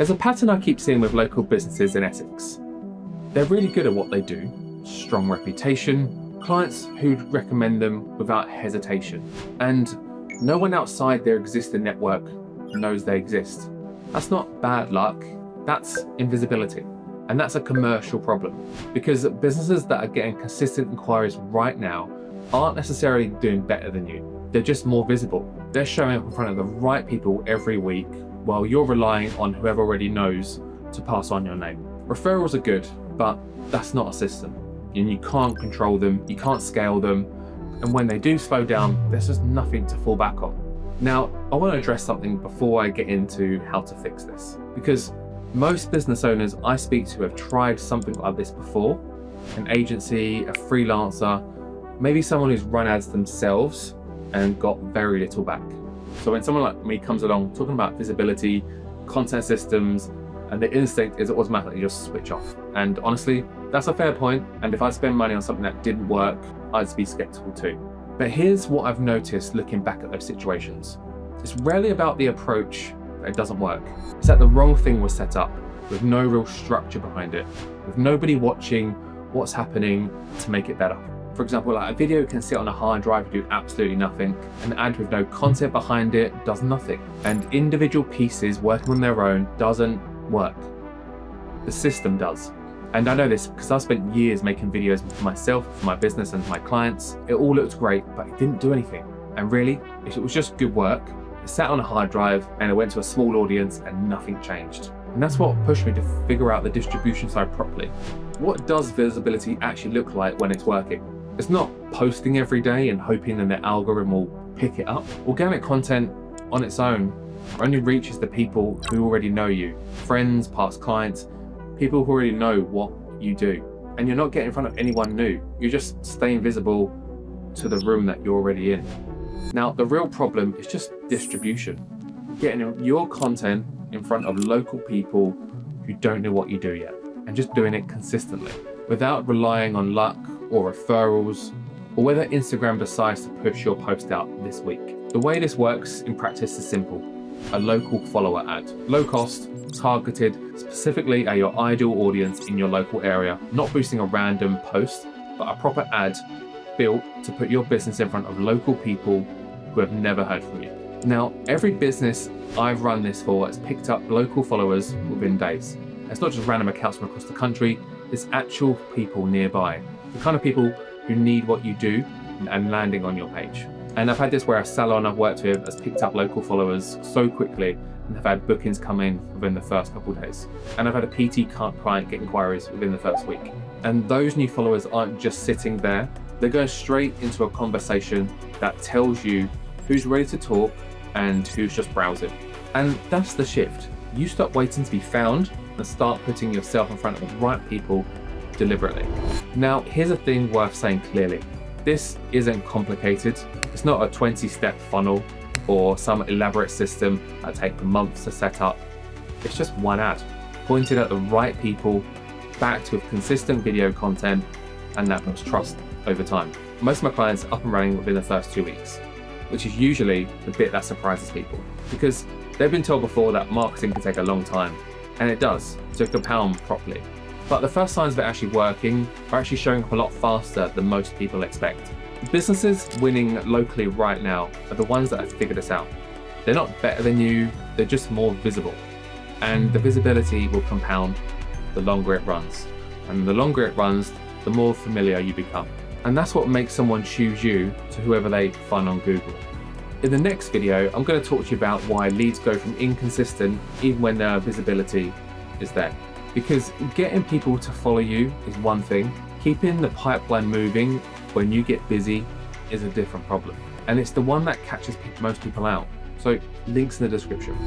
There's a pattern I keep seeing with local businesses in Essex. They're really good at what they do, strong reputation, clients who'd recommend them without hesitation, and no one outside their existing network knows they exist. That's not bad luck, that's invisibility. And that's a commercial problem, because businesses that are getting consistent inquiries right now aren't necessarily doing better than you. They're just more visible. They're showing up in front of the right people every week while you're relying on whoever already knows to pass on your name. Referrals are good, but that's not a system. And you can't control them, you can't scale them, and when they do slow down, there's just nothing to fall back on. Now, I want to address something before I get into how to fix this, because most business owners I speak to have tried something like this before. An agency, a freelancer, maybe someone who's run ads themselves and got very little back. So when someone like me comes along talking about visibility, content systems, and the instinct is automatically just switch off. And honestly, that's a fair point. And if I spend money on something that didn't work, I'd be skeptical too. But here's what I've noticed looking back at those situations. It's rarely about the approach that it doesn't work. It's that the wrong thing was set up with no real structure behind it, with nobody watching what's happening to make it better. For example, like a video can sit on a hard drive and do absolutely nothing. An ad with no content behind it does nothing. And individual pieces working on their own doesn't work. The system does. And I know this because I've spent years making videos for myself, for my business and my clients. It all looked great, but it didn't do anything. And really, if it was just good work, it sat on a hard drive and it went to a small audience and nothing changed. And that's what pushed me to figure out the distribution side properly. What does visibility actually look like when it's working? It's not posting every day and hoping that the algorithm will pick it up. Organic content on its own only reaches the people who already know you, friends, past clients, people who already know what you do. And you're not getting in front of anyone new. You're just staying visible to the room that you're already in. Now, the real problem is just distribution. Getting your content in front of local people who don't know what you do yet, and just doing it consistently without relying on luck or referrals, or whether Instagram decides to push your post out this week. The way this works in practice is simple. A local follower ad. Low cost, targeted specifically at your ideal audience in your local area, not boosting a random post, but a proper ad built to put your business in front of local people who have never heard from you. Now, every business I've run this for has picked up local followers within days. It's not just random accounts from across the country, it's actual people nearby. The kind of people who need what you do and landing on your page. And I've had this where a salon I've worked with has picked up local followers so quickly and have had bookings come in within the first couple of days. And I've had a PT client get inquiries within the first week. And those new followers aren't just sitting there, they're going straight into a conversation that tells you who's ready to talk and who's just browsing. And that's the shift. You stop waiting to be found and start putting yourself in front of the right people deliberately. Now, here's a thing worth saying clearly. This isn't complicated. It's not a 20-step funnel or some elaborate system that takes months to set up. It's just one ad, pointed at the right people, backed with consistent video content, and that builds trust over time. Most of my clients are up and running within the first 2 weeks, which is usually the bit that surprises people, because they've been told before that marketing can take a long time, and it does, to compound properly. But the first signs of it actually working are actually showing up a lot faster than most people expect. Businesses winning locally right now are the ones that have figured this out. They're not better than you, they're just more visible. And the visibility will compound the longer it runs. And the longer it runs, the more familiar you become. And that's what makes someone choose you to whoever they find on Google. In the next video, I'm going to talk to you about why leads go from inconsistent even when their visibility is there. Because getting people to follow you is one thing, keeping the pipeline moving when you get busy is a different problem. And it's the one that catches most people out. So links in the description.